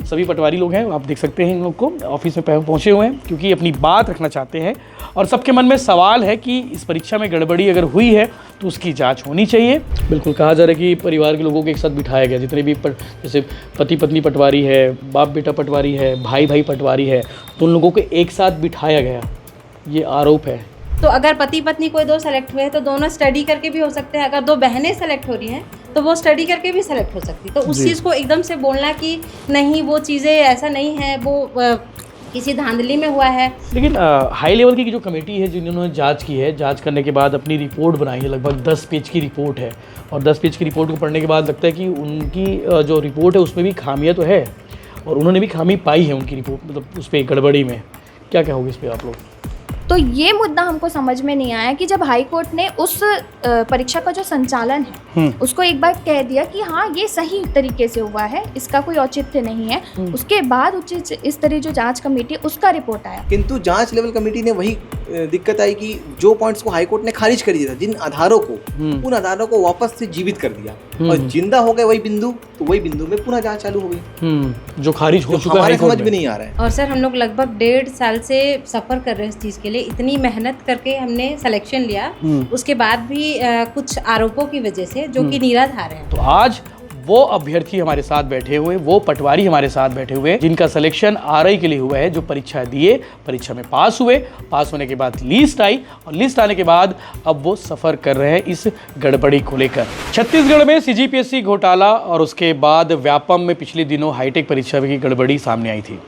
सभी पटवारी लोग हैं, आप देख सकते हैं इन लोग को ऑफिस में पहुंचे हुए हैं क्योंकि अपनी बात रखना चाहते हैं और सबके मन में सवाल है कि इस परीक्षा में गड़बड़ी अगर हुई है तो उसकी जांच होनी चाहिए। बिल्कुल कहा जा रहा है कि परिवार के लोगों को एक साथ बिठाया गया, जितने भी जैसे पति पत्नी पटवारी है, बाप बेटा पटवारी है, भाई भाई पटवारी है, तो उन लोगों को एक साथ बिठाया गया, ये आरोप है। तो अगर पति पत्नी कोई दो सेलेक्ट हुए तो दोनों स्टडी करके भी हो सकते हैं, अगर दो बहनें सेलेक्ट हो रही हैं तो वो स्टडी करके भी सेलेक्ट हो सकती है। तो उस चीज़ को एकदम से बोलना कि नहीं वो चीज़ें ऐसा नहीं है, वो किसी धांधली में हुआ है। लेकिन हाई लेवल की जो कमेटी है जिन्होंने जांच की है, जांच करने के बाद अपनी रिपोर्ट बनाई है, लगभग 10 पेज की रिपोर्ट है और 10 पेज की रिपोर्ट को पढ़ने के बाद लगता है कि उनकी जो रिपोर्ट है उसमें भी खामियां तो है और उन्होंने भी खामी पाई है उनकी रिपोर्ट, मतलब उस पर गड़बड़ी में। क्या कहोगे इस पर आप लोग? तो ये मुद्दा हमको समझ में नहीं आया कि जब हाई कोर्ट ने उस परीक्षा का जो संचालन है उसको एक बार कह दिया कि हाँ ये सही तरीके से हुआ है, इसका कोई औचित्य नहीं है, उसके बाद इस तरह जो जांच कमेटी उसका रिपोर्ट आया। किंतु जांच लेवल कमेटी ने वही दिक्कत आई कि जो पॉइंट्स को हाई कोर्ट ने खारिज कर दिया था, जिन आधारों को उन आधारों को वापस से जीवित कर दिया और जिंदा हो गए वही बिंदु, तो वही बिंदु में पुनः जांच चालू हो गई जो खारिज हो चुका है, हमारे समझ में नहीं आ रहा है। और सर हम लोग लगभग 1.5 साल से सफ़र कर रहे हैं इस चीज़ के लिए, इतनी मेहनत करके हमने सिलेक्शन लिया, उसके बाद भी कुछ आरोपों की वजह से जो कि निराधार है। तो आज वो अभ्यर्थी हमारे साथ बैठे हुए, वो पटवारी हमारे साथ बैठे हुए जिनका सिलेक्शन आरआई के लिए हुआ है, जो परीक्षा दिए, परीक्षा में पास हुए, पास होने के बाद लिस्ट आई और लिस्ट आने के बाद अब वो सफ़र कर रहे हैं इस गड़बड़ी को लेकर। छत्तीसगढ़ में सीजीपीएससी घोटाला और उसके बाद व्यापम में पिछले दिनों हाईटेक परीक्षा की गड़बड़ी सामने आई थी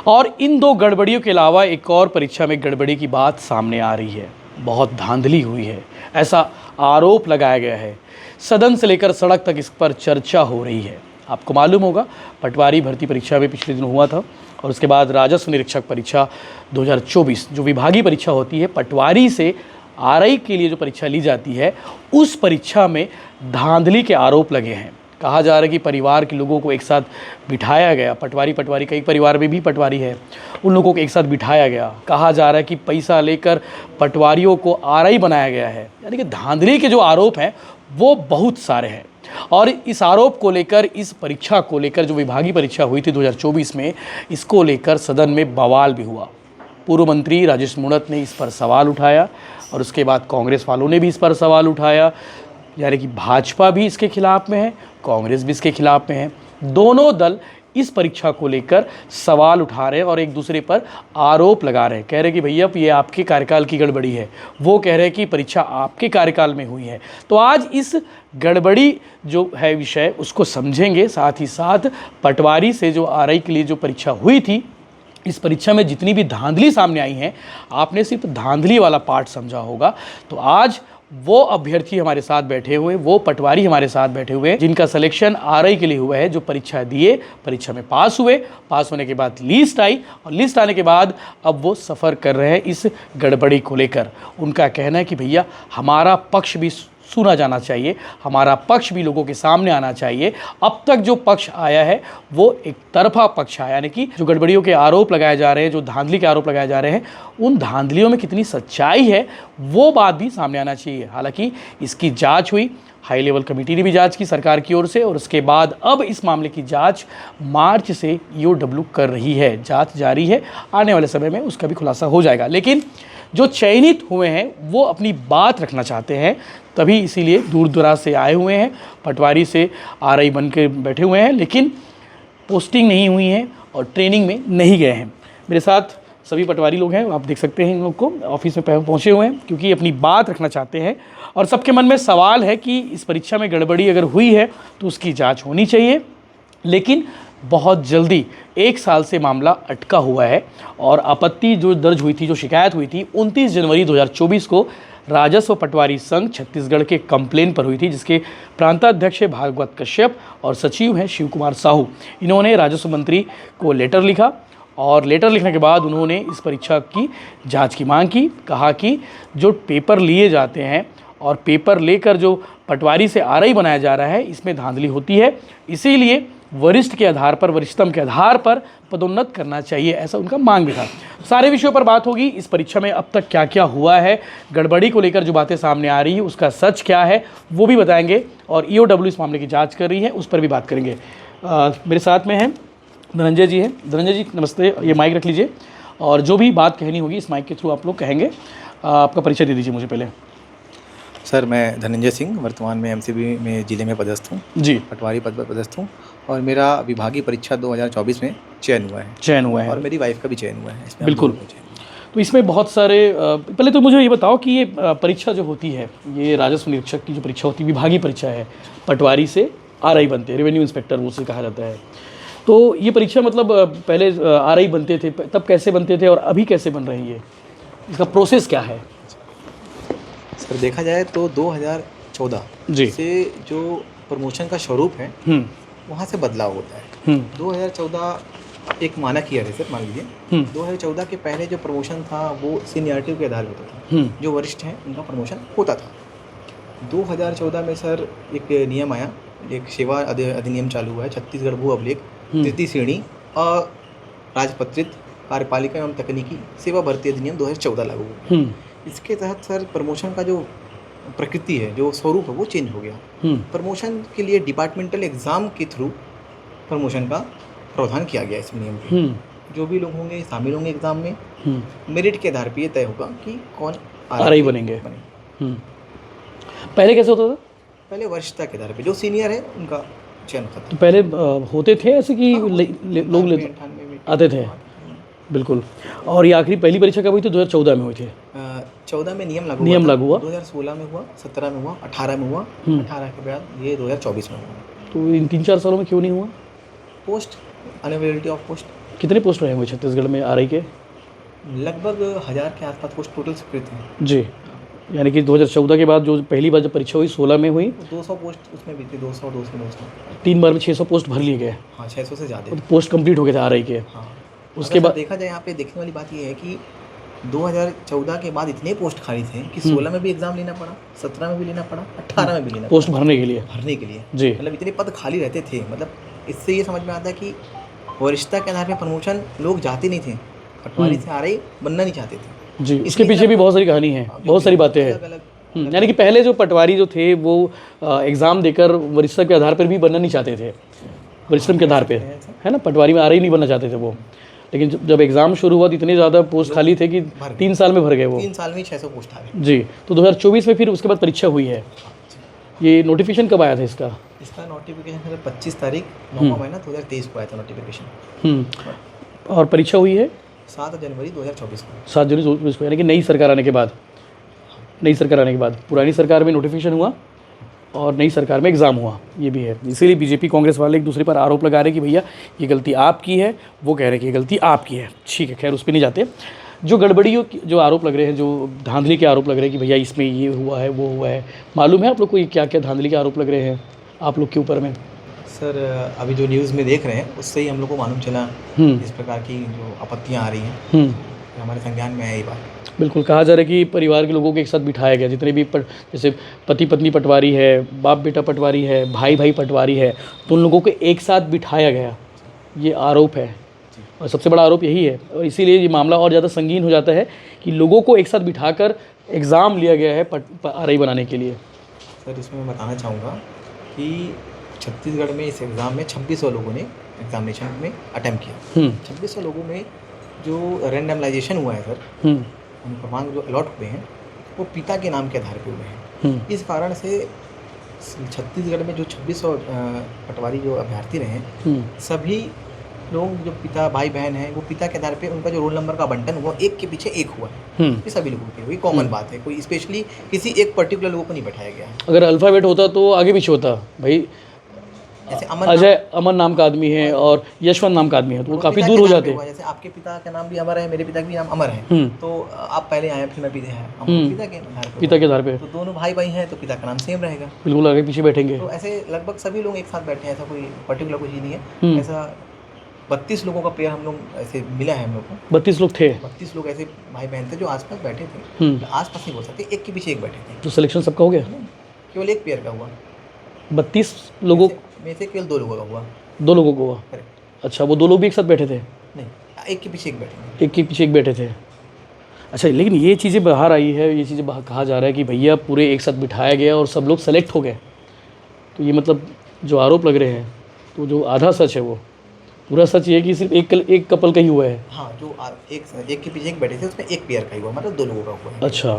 और इन दो गड़बड़ियों के अलावा एक और परीक्षा में गड़बड़ी की बात सामने आ रही है। बहुत धांधली हुई है, ऐसा आरोप लगाया गया है। सदन से लेकर सड़क तक इस पर चर्चा हो रही है। आपको मालूम होगा पटवारी भर्ती परीक्षा में पिछले दिन हुआ था और उसके बाद राजस्व निरीक्षक परीक्षा 2024 जो विभागीय परीक्षा होती है, पटवारी से आरआई के लिए जो परीक्षा ली जाती है, उस परीक्षा में धांधली के आरोप लगे हैं। कहा जा रहा है कि परिवार के लोगों को एक साथ बिठाया गया, पटवारी कई परिवार में भी पटवारी है, उन लोगों को एक साथ बिठाया गया। कहा जा रहा है कि पैसा लेकर पटवारियों को आरआई बनाया गया है। यानी कि धांधली के जो आरोप हैं वो बहुत सारे हैं और इस आरोप को लेकर, इस परीक्षा को लेकर, जो विभागीय परीक्षा हुई थी 2024 में, इसको लेकर सदन में बवाल भी हुआ। पूर्व मंत्री राजेश मूणत ने इस पर सवाल उठाया और उसके बाद कांग्रेस वालों ने भी इस पर सवाल उठाया। यानी कि भाजपा भी इसके खिलाफ में है, कांग्रेस भी इसके खिलाफ में है। दोनों दल इस परीक्षा को लेकर सवाल उठा रहे हैं और एक दूसरे पर आरोप लगा रहे हैं। कह रहे हैं कि भैया ये आपके कार्यकाल की गड़बड़ी है, वो कह रहे हैं कि परीक्षा आपके कार्यकाल में हुई है। तो आज इस गड़बड़ी जो है विषय उसको समझेंगे, साथ ही साथ पटवारी से जो आरआई के लिए जो परीक्षा हुई थी, इस परीक्षा में जितनी भी धांधली सामने आई हैं, आपने सिर्फ धांधली वाला पार्ट समझा होगा। तो आज वो अभ्यर्थी हमारे साथ बैठे हुए, वो पटवारी हमारे साथ बैठे हुए जिनका सिलेक्शन आरआई के लिए हुआ है, जो परीक्षा दिए, परीक्षा में पास हुए, पास होने के बाद लिस्ट आई और लिस्ट आने के बाद अब वो सफ़र कर रहे हैं इस गड़बड़ी को लेकर। उनका कहना है कि भैया हमारा पक्ष भी सुना जाना चाहिए, हमारा पक्ष भी लोगों के सामने आना चाहिए। अब तक जो पक्ष आया है वो एक तरफा पक्ष आया, यानी कि जो गड़बड़ियों के आरोप लगाए जा रहे हैं, जो धांधली के आरोप लगाए जा रहे हैं, उन धांधलियों में कितनी सच्चाई है वो बात भी सामने आना चाहिए। हालांकि इसकी जांच हुई, हाई लेवल कमेटी ने भी जांच की सरकार की ओर से और उसके बाद अब इस मामले की जांच मार्च से ईओडब्ल्यू कर रही है। जांच जारी है, आने वाले समय में उसका भी खुलासा हो जाएगा। लेकिन जो चयनित हुए हैं वो अपनी बात रखना चाहते हैं, तभी इसीलिए दूर दराज से आए हुए हैं, पटवारी से आरआई बन के बैठे हुए हैं, लेकिन पोस्टिंग नहीं हुई है और ट्रेनिंग में नहीं गए हैं। मेरे साथ सभी पटवारी लोग हैं, आप देख सकते हैं इन लोग को ऑफिस में पहुंचे हुए हैं क्योंकि अपनी बात रखना चाहते हैं और सबके मन में सवाल है कि इस परीक्षा में गड़बड़ी अगर हुई है तो उसकी जांच होनी चाहिए। लेकिन बहुत जल्दी 1 साल से मामला अटका हुआ है और आपत्ति जो दर्ज हुई थी, जो शिकायत हुई थी 29 जनवरी 2024 को राजस्व पटवारी संघ छत्तीसगढ़ के कंप्लेन पर हुई थी, जिसके प्रांताध्यक्ष भागवत कश्यप और सचिव हैं शिव कुमार साहू। इन्होंने राजस्व मंत्री को लेटर लिखा और लेटर लिखने के बाद उन्होंने इस परीक्षा की जांच की मांग की। कहा कि जो पेपर लिए जाते हैं और पेपर लेकर जो पटवारी से आरआई बनाया जा रहा है, इसमें धांधली होती है, इसीलिए वरिष्ठ के आधार पर, वरिष्ठतम के आधार पर पदोन्नत करना चाहिए, ऐसा उनका मांग भी था। सारे विषयों पर बात होगी। इस परीक्षा में अब तक क्या क्या हुआ है, गड़बड़ी को लेकर जो बातें सामने आ रही है उसका सच क्या है वो भी बताएंगे और ईओडब्ल्यू इस मामले की जांच कर रही है, उस पर भी बात करेंगे। मेरे साथ में हैं धनंजय जी हैं। धनंजय जी नमस्ते, ये माइक रख लीजिए और जो भी बात कहनी होगी इस माइक के थ्रू आप लोग कहेंगे। आपका परिचय दे दीजिए मुझे पहले। सर मैं धनंजय सिंह, वर्तमान में एमसीबी में ज़िले में पदस्थ हूँ, जी, पटवारी पद पर पदस्थ हूँ और मेरा विभागीय परीक्षा 2024 में चयन हुआ है चयन हुआ है और मेरी वाइफ का भी चयन हुआ है इसमें। बिल्कुल। हम दोनों का चयन हुआ है। तो इसमें बहुत सारे पहले तो मुझे ये बताओ कि ये परीक्षा जो होती है, ये राजस्व निरीक्षक की जो परीक्षा होती है, विभागीय परीक्षा है, पटवारी से आरआई बनते हैं, रेवेन्यू इंस्पेक्टर उसे कहा जाता है। तो ये परीक्षा मतलब पहले आरआई बनते थे, तब कैसे बनते थे और अभी कैसे बन रही है, इसका प्रोसेस क्या है? सर देखा जाए तो 2014 जी। से जो प्रमोशन का स्वरूप है वहाँ से बदलाव होता है। 2014 एक मानक ईयर है सर, मान लीजिए 2014 के पहले जो प्रमोशन था वो सीनियरिटी के आधार पर होता था, जो वरिष्ठ हैं उनका प्रमोशन होता था। 2014 में सर एक नियम आया, एक सेवा अधिनियम चालू हुआ है, छत्तीसगढ़ भू अभिलेख तृतीय श्रेणी अराजपत्रित कार्यपालिका एवं तकनीकी सेवा भर्ती अधिनियम 2014 लागू हुआ। इसके तहत सर प्रमोशन का जो प्रकृति है, जो स्वरूप है, वो चेंज हो गया। प्रमोशन के लिए डिपार्टमेंटल एग्ज़ाम के थ्रू प्रमोशन का प्रावधान किया गया इस नियम में। जो भी लोग होंगे शामिल होंगे एग्ज़ाम में, मेरिट के आधार पर ये तय होगा कि कौन आरआई बनेंगे। पहले कैसे होता था? पहले वरिष्ठता के आधार पर जो सीनियर है उनका चयन होता था। तो पहले होते थे ऐसे कि लोग आते थे? बिल्कुल। और ये आखिरी पहली परीक्षा कब हुई थी? 2014 में हुई थी। 14 में नियम लागू हुआ, 2016 में हुआ, 17 में हुआ, 18 में हुआ, 18 के बाद ये 2024 में हुआ। तो इन 3-4 सालों में क्यों नहीं हुआ? Post availability of post. कितने पोस्ट रहे होंगे छत्तीसगढ़ में आरआई के? लगभग 1000 के आसपास पोस्ट टोटल स्वीकृत हैं। जी, यानी कि 2014 के बाद जो पहली बार जब परीक्षा हुई 16 में हुई, 200 पोस्ट उसमें भी थी, 200 3 बार में 600 पोस्ट भर लिए गए। हाँ, 600 से ज़्यादा तो पोस्ट कंप्लीट हो गए थे आरआई के। हाँ। उसके बाद देखा जाए यहाँ पे देखने वाली बात ये है कि 2014 के बाद इतने पोस्ट खाली थे कि 16 में भी एग्जाम लेना पड़ा, 17 में भी लेना पड़ा, 18 में भी लेना पोस्ट भरने के लिए जी, मतलब इतने पद खाली रहते थे। मतलब इससे ये समझ में आता है कि वरिष्ठता के आधार पर प्रमोशन लोग जाते नहीं थे, पटवारी से आरआई बनना नहीं चाहते थे जी। इसके पीछे भी बहुत सारी कहानी है, बहुत सारी बातें हैं। यानी कि पहले जो पटवारी जो थे वो एग्ज़ाम देकर वरिष्ठता के आधार पर भी बनना नहीं चाहते थे, वरिष्ठता के आधार पर, है ना, पटवारी में आरआई नहीं बनना चाहते थे वो। लेकिन जब एग्ज़ाम शुरू हुआ तो इतने ज़्यादा पोस्ट खाली थे कि 3 साल में भर गए वो। 3 साल में 600 पोस्ट आ गए। जी। तो 2024 में फिर उसके बाद परीक्षा हुई है। ये नोटिफिकेशन कब आया था इसका? इसका नोटिफिकेशन 25 तारीख 9वां महीना 2023 को आया था नोटिफिकेशन। और परीक्षा हुई है 7 जनवरी 2024 को। 7 जनवरी 2024 को, यानी कि नई सरकार आने के बाद। नई सरकार आने के बाद पुरानी सरकार में नोटिफिकेशन हुआ और नई सरकार में एग्ज़ाम हुआ, ये भी है। इसीलिए बीजेपी कांग्रेस वाले एक दूसरे पर आरोप लगा रहे हैं कि भैया ये गलती आपकी है, वो कह रहे हैं कि ये गलती आपकी है। ठीक है, खैर उस पर नहीं जाते। जो गड़बड़ियों की जो आरोप लग रहे हैं, जो धांधली के आरोप लग रहे हैं कि भैया इसमें ये हुआ है वो हुआ है, मालूम है आप लोग को ये क्या क्या धांधली के आरोप लग रहे हैं आप लोग के ऊपर में? सर अभी जो न्यूज़ में देख रहे हैं उससे ही हम लोग को मालूम चला इस प्रकार की जो आपत्तियाँ आ रही हैं, हमारे संज्ञान में है ये बात। बिल्कुल, कहा जा रहा है कि परिवार के लोगों को एक साथ बिठाया गया, जितने भी जैसे पति पत्नी पटवारी है, बाप बेटा पटवारी है, भाई भाई पटवारी है, तो उन लोगों को एक साथ बिठाया गया, ये आरोप है। और सबसे बड़ा आरोप यही है, और इसीलिए ये मामला और ज़्यादा संगीन हो जाता है कि लोगों को एक साथ बिठाकर एग्ज़ाम लिया गया है आरआई बनाने के लिए। सर इसमें मैं बताना चाहूँगा कि छत्तीसगढ़ में इस एग्ज़ाम में 2600 लोगों ने एग्जामिनेशन में अटैम्प्ट किया। 2600 लोगों में जो रैंडमलाइजेशन हुआ है सर, क्रमांक जो अलॉट हुए हैं वो पिता के नाम के आधार पर हुए हैं। इस कारण से छत्तीसगढ़ में जो 2600 पटवारी जो अभ्यर्थी रहे हैं, सभी लोग जो पिता भाई बहन हैं वो पिता के आधार पे उनका जो रोल नंबर का आवंटन हुआ एक के पीछे एक हुआ है। ये सभी लोगों के वही कॉमन बात है, कोई स्पेशली किसी एक पर्टिकुलर लोगों को नहीं बैठाया गया है। अगर अल्फ़ाबेट होता तो आगे पीछे होता भाई, जैसे अजय अमर नाम का आदमी है और यशवंत नाम का आदमी है तो वो काफ़ी दूर हो जाते हैं। जैसे आपके पिता का नाम भी अमर है, मेरे पिता का भी नाम अमर है, तो आप पहले आए फिर मैं पिता के आधार पे, तो दोनों भाई भाई हैं तो पिता का नाम सेम रहेगा, बिल्कुल आगे पीछे बैठेंगे। तो ऐसे लगभग सभी लोग एक साथ बैठे हैं, ऐसा कोई पर्टिकुलर कुछ ही नहीं है। ऐसा 32 लोगों का पेयर हम लोग ऐसे मिला है हम लोग को। 32 लोग थे, 32 लोग ऐसे भाई बहन थे जो आसपास बैठे थे। आसपास नहीं बोल सकते, एक के पीछे एक बैठे थे। तो सिलेक्शन सबका हो गया? केवल एक पेयर का हुआ। 32 लोगों में से केवल 2 लोगों का हुआ। 2 लोगों को हुआ? अच्छा, वो 2 लोग भी एक साथ बैठे थे? नहीं, एक के पीछे एक बैठे, एक के पीछे एक बैठे थे। अच्छा, लेकिन ये चीज़ें बाहर आई है, ये चीज़ें कहा जा रहा है कि भैया पूरे एक साथ बिठाया गया और सब लोग सेलेक्ट हो गए। तो ये मतलब जो आरोप लग रहे हैं तो जो आधा सच है वो, पूरा सच ये है कि सिर्फ एक कपल का ही हुआ है। हाँ, जो एक के पीछे एक बैठे थे उसमें एक पेयर का ही हुआ, मतलब 2 लोगों का हुआ है। अच्छा,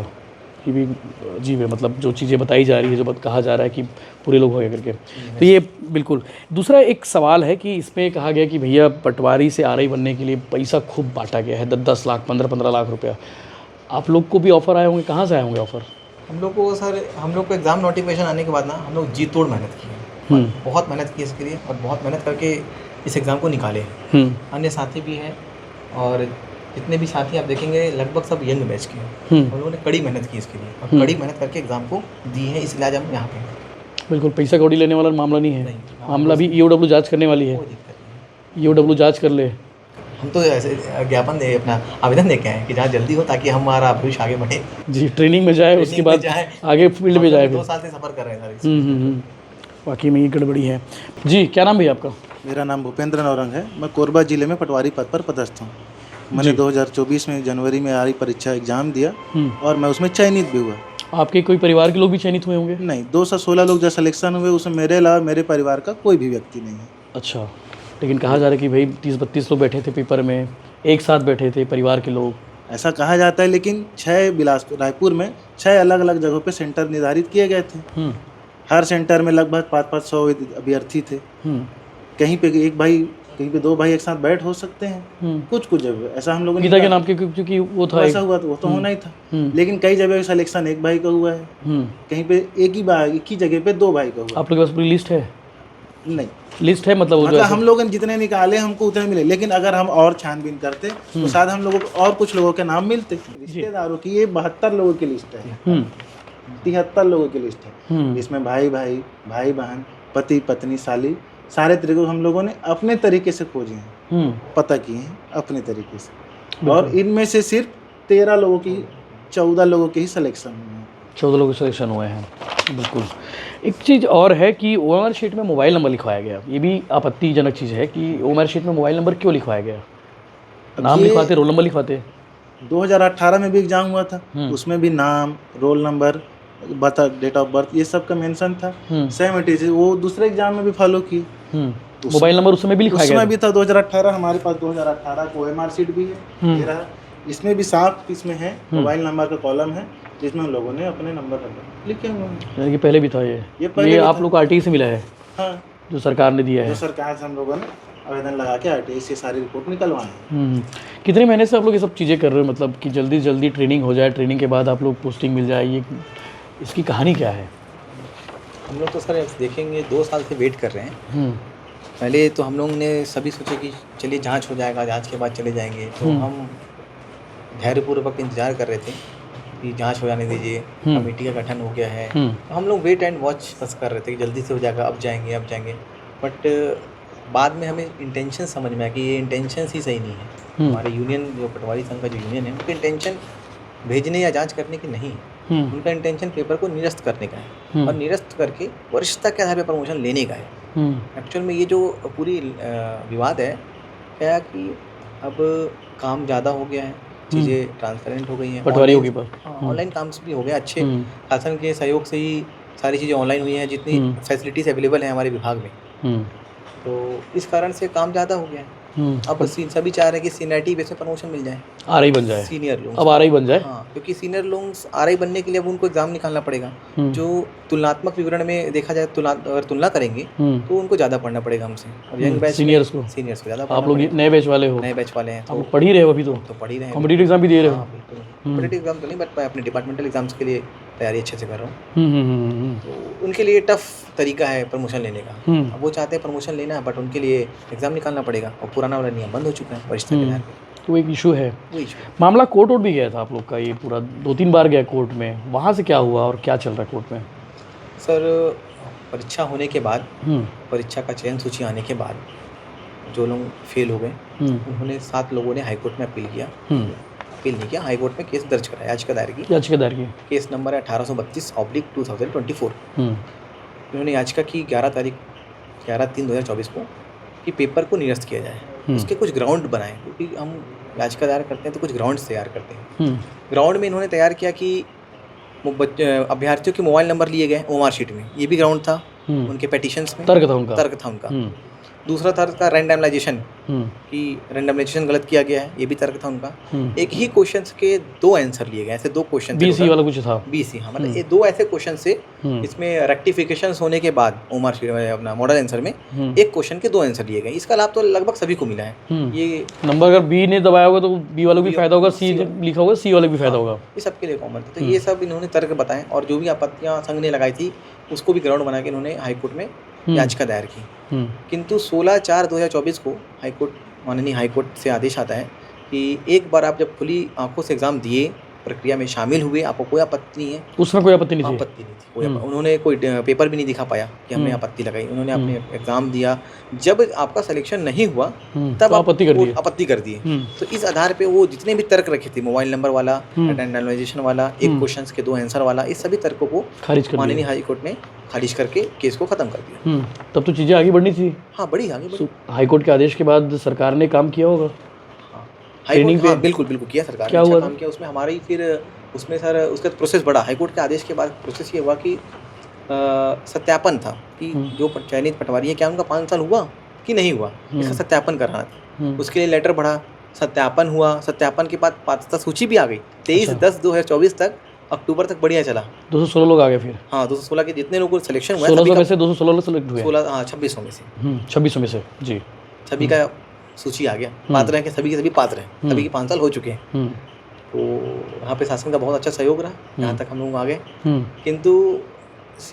ये भी अजीब है, मतलब जो चीज़ें बताई जा रही है, जो कहा जा रहा है कि पूरे लोग हो गए करके, तो ये बिल्कुल। दूसरा एक सवाल है कि इसमें कहा गया कि भैया पटवारी से आरआई बनने के लिए पैसा खूब बांटा गया है, 10-10 लाख 15-15 लाख रुपया। आप लोग को भी ऑफ़र आए होंगे, कहाँ से आए होंगे ऑफ़र? हम लोग को सर, हम लोग को एग्ज़ाम नोटिफिकेशन आने के बाद ना हम लोग जी तोड़ मेहनत की है, बहुत मेहनत की इसके लिए, और बहुत मेहनत करके इस एग्ज़ाम को निकाले। अन्य साथी भी हैं, और जितने भी साथी आप देखेंगे लगभग सब यंग बैच के हैं, और उन्होंने कड़ी मेहनत की इसके लिए, और कड़ी मेहनत करके एग्ज़ाम को दी है, इसलिए आज हम यहाँ पे हैं। बिल्कुल, पैसा कौड़ी लेने वाला मामला नहीं है, मामला भी ईओडब्ल्यू जांच करने वाली है, कोई दिक्कत नहीं। ईओडब्ल्यू जांच कर ले। हम तो ऐसे ज्ञापन दे, अपना आवेदन दे के आए कि जहाँ जल्दी हो, ताकि हमारा भविष्य आगे बढ़े, जी, ट्रेनिंग में जाए, उसके बाद आगे फील्ड में जाए। 2 साल से सफ़र कर रहे हैं सर। वाकई में ये गड़बड़ी है। जी, क्या नाम भैया आपका? मेरा नाम भूपेंद्र नौरंग है। मैं कोरबा ज़िले में पटवारी पद पर पदस्थ हूँ। मैंने 2024 में जनवरी में आरआई परीक्षा एग्ज़ाम दिया और मैं उसमें चयनित भी हुआ। आपके कोई परिवार के लोग भी चयनित हुए होंगे? नहीं, 216 लोग जो सिलेक्शन हुए उसमें मेरे अलावा मेरे परिवार का कोई भी व्यक्ति नहीं है। अच्छा, लेकिन कहा जा रहा है कि भाई 30-32 लोग बैठे थे पेपर में, एक साथ बैठे थे परिवार के लोग। ऐसा कहा जाता है, लेकिन 6 बिलासपुर रायपुर में 6 अलग अलग जगहों पे सेंटर निर्धारित किए गए थे। हर सेंटर में लगभग 500 अभ्यर्थी थे। कहीं पे एक भाई, कहीं पे 2 भाई एक साथ बैठ हो सकते हैं, कुछ जगह ऐसा हम लोगों ने गीता के नाम के, क्योंकि वो था ऐसा हुआ, तो वो तो होना ही था। लेकिन कई जगह सिलेक्शन एक भाई का हुआ है, कहीं पे एक ही जगह पे 2 भाई का हुआ। आप लोग के पास पूरी लिस्ट है? नहीं, लिस्ट है, मतलब हम लोगों ने जितने निकाले हमको उतने मिले, लेकिन अगर हम और छानबीन करते तो शायद हम लोगों को और कुछ लोगों के नाम मिलते। रिश्तेदारों की ये 72 लोगों की लिस्ट है, 73 लोगों की लिस्ट है। इसमें भाई बहन, पति पत्नी, साली, सारे तरीके हम लोगों ने अपने तरीके से खोजे हैं, पता किए हैं अपने तरीके से, और इनमें से सिर्फ 13 लोगों की 14 लोगों के ही सिलेक्शन हुए हैं। 14 लोग सिलेक्शन हुए हैं। बिल्कुल। एक चीज़ और है कि ओएमआर शीट में मोबाइल नंबर लिखवाया गया, ये भी आपत्तिजनक चीज़ है कि ओएमआर शीट में मोबाइल नंबर क्यों लिखवाया गया? नाम लिखवाते, रोल नंबर लिखवाते। 2018 में भी एग्जाम हुआ था, उसमें भी नाम, roll number, date of birth, ये सब का मेंशन था। सेम इट इज वो दूसरे एग्जाम में भी फॉलो की। मोबाइल नंबर उसमें भी लिखवाया गया, उसमें भी था 2018। हमारे पास 2018 को ओएमआर शीट भी है, ये रहा। इसमें भी 7 इसमें है मोबाइल नंबर का कॉलम है, जिसमें लोगों ने अपने नंबर लिखे हुए हैं। यानी कि पहले भी था ये आप लोग को आरटीआई से मिला है? हाँ, जो सरकार ने दिया है, जो सरकार से हम लोगों ने आवेदन लगा के आरटीआई से सारी रिपोर्ट निकलवाएं। कितने महीने से आप लोग ये सब चीज़ें कर रहे हो, मतलब कि जल्दी ट्रेनिंग हो जाए, ट्रेनिंग के बाद आप लोग पोस्टिंग मिल जाए, ये इसकी कहानी क्या है? हम लोग तो सर देखेंगे 2 साल से वेट कर रहे हैं। पहले तो हम लोग ने सभी सोचे कि चलिए जांच हो जाएगा, जांच के बाद चले जाएंगे, तो हम धैर्यपूर्वक इंतजार कर रहे थे कि जांच हो जाने दीजिए, कमेटी का गठन हो गया है। तो हम लोग वेट एंड वॉच बस कर रहे थे कि जल्दी से हो जाएगा, अब जाएंगे। बट बाद में हमें इंटेंशन समझ में आया कि ये इंटेंशन ही सही नहीं है। हमारे यूनियन, जो पटवारी संघ का जो यूनियन है, उनकी इंटेंशन भेजने या जांच करने की नहीं है। उनका इंटेंशन पेपर को निरस्त करने का है, और निरस्त करके वरिष्ठता के आधार पर प्रमोशन लेने का है। एक्चुअल में ये जो पूरी विवाद है क्या कि अब काम ज़्यादा हो गया है, चीज़ें ट्रांसपेरेंट हो गई हैं, पटवारियों के पास ऑनलाइन काम भी हो गया, अच्छे शासन के सहयोग से ही सारी चीज़ें ऑनलाइन हुई हैं, जितनी फैसिलिटीज़ अवेलेबल हैं हमारे विभाग में, तो इस कारण से काम ज़्यादा हो गया है। अब सभी चाह रहे हैं कि सीनियरिटी बेस पे प्रमोशन मिल जाए, आरआई बन जाए, सीनियर लोग अब आरआई बन जाए। हाँ, क्योंकि सीनियर लोग आरआई बनने के लिए अब उनको एग्जाम निकालना पड़ेगा। जो तुलनात्मक विवरण में देखा जाए, अगर तुलना करेंगे तो उनको ज़्यादा पढ़ना पड़ेगा हमसे। अब यंग बैच सीनियर्स को ज़्यादा। आप लोग नए बैच वाले हो? नए बैच वाले हैं, तो पढ़ ही रहे हो अभी? तो पढ़ ही रहे हैं, कॉम्पिटिटिव एग्जाम भी दे रहे हो? बिल्कुल कॉम्पिटिटिव एग्जाम तो नहीं, बट मैं अपने डिपार्टमेंटल एग्जाम्स के लिए तैयारी अच्छे से कर रहा हूँ। तो उनके लिए टफ तरीका है प्रमोशन लेने का। अब वो चाहते हैं प्रमोशन लेना है, बट उनके लिए एग्जाम निकालना पड़ेगा, और पुराना वाला नियम बंद हो चुका है वरिष्ठता के आधार पर। तो एक इशू है, मामला कोर्ट भी गया था आप लोग का, ये पूरा 2-3 बार गया कोर्ट में, वहाँ से क्या हुआ और क्या चल रहा है कोर्ट में? सर, परीक्षा होने के बाद, परीक्षा का चयन सूची आने के बाद जो लोग फेल हो गए, उन्होंने 7 लोगों ने हाईकोर्ट में अपील किया। अपील नहीं किया, हाईकोर्ट में केस दर्ज कराया, याचिका दायर की। केस नंबर है 1832/2024। उन्होंने याचिका की 11/3/2024 को कि पेपर को निरस्त किया जाए। उसके कुछ ग्राउंड बनाए, क्योंकि हम याचिका दायर करते हैं तो कुछ ग्राउंड्स तैयार करते हैं। ग्राउंड में इन्होंने तैयार किया कि अभ्यर्थियों के मोबाइल नंबर लिए गए ओएमआर शीट में, ये भी ग्राउंड था उनके पेटिशंस में, तर्क था उनका। दूसरा तर्क था रैंडमलाइजेशन, कि रैंडमलाइजेशन गलत किया गया है, ये भी तर्क था उनका। एक ही क्वेश्चन के 2 आंसर लिए गए, ऐसे 2 क्वेश्चन BC वाला कुछ था, BC, हाँ, मतलब ये 2 ऐसे क्वेश्चन से इसमें रेक्टिफिकेशन होने के बाद ओमर अपना मॉडल आंसर में एक क्वेश्चन के 2 आंसर लिए गए। इसका लाभ तो लगभग सभी को मिला है। ये नंबर अगर B ने दबाया होगा तो B वालों को भी फायदा होगा, C लिखा होगा C वाले को भी फायदा होगा, ये सबके लिए कॉमन था। तो ये सब इन्होंने तर्क बताए, और जो भी आपत्तियां संघ ने लगाई थी उसको भी ग्राउंड बना के इन्होंने हाईकोर्ट में याचिका दायर की। किंतु 16/4/2024 को माननीय हाईकोर्ट से आदेश आता है कि एक बार आप जब खुली आंखों से एग्ज़ाम दिए, प्रक्रिया में शामिल हुए, आपको कोई आपत्ति नहीं है, उसमें कोई आपत्ति नहीं थी, उन्होंने कोई पेपर भी नहीं दिखा पाया कि हमने आपत्ति लगाई, उन्होंने अपने एग्ज़ाम दिया। जब आपका सिलेक्शन नहीं हुआ तब आपत्ति कर दिए। तो इस आधार पे वो जितने भी तर्क रखे थे, मोबाइल नंबर वाला, रैंडमाइजेशन वाला, एक क्वेश्चन के 2 आंसर वाला, इस सभी तर्कों को माननीय हाई कोर्ट ने खारिज करके केस को खत्म कर दिया। तब तो चीज़ें आगे बढ़नी थी। हाँ, आगे बढ़ी। हाईकोर्ट के आदेश के बाद सरकार ने काम किया होगा ट्रेनिंग पे। बिल्कुल किया सरकार ने, अच्छा काम किया उसमें। हमारी फिर उसमें सर उसका प्रोसेस बढ़ा। हाईकोर्ट के आदेश के बाद प्रोसेस ये हुआ कि सत्यापन था कि जो चयनित पटवारी है क्या उनका 5 साल हुआ कि नहीं हुआ, इसका सत्यापन करना था। उसके लिए लेटर बढ़ा, सत्यापन हुआ। सत्यापन के बाद पात्रता सूची भी आ गई। 23/10/2024 तक, अक्टूबर तक बढ़िया चला। 216 लोग आ गए फिर। हाँ, 216 के जितने लोगों को सिलेक्शन हुआ, 1600 में से 216 सेलेक्ट हुए। 2600 में से 2600 में से जी, सभी का सूची आ गया। पात्र हैं कि सभी के सभी पात्र हैं, सभी के 5 साल हो चुके हैं। तो यहाँ पे शासन का बहुत अच्छा सहयोग रहा, यहाँ तक हम लोग आ गए। किंतु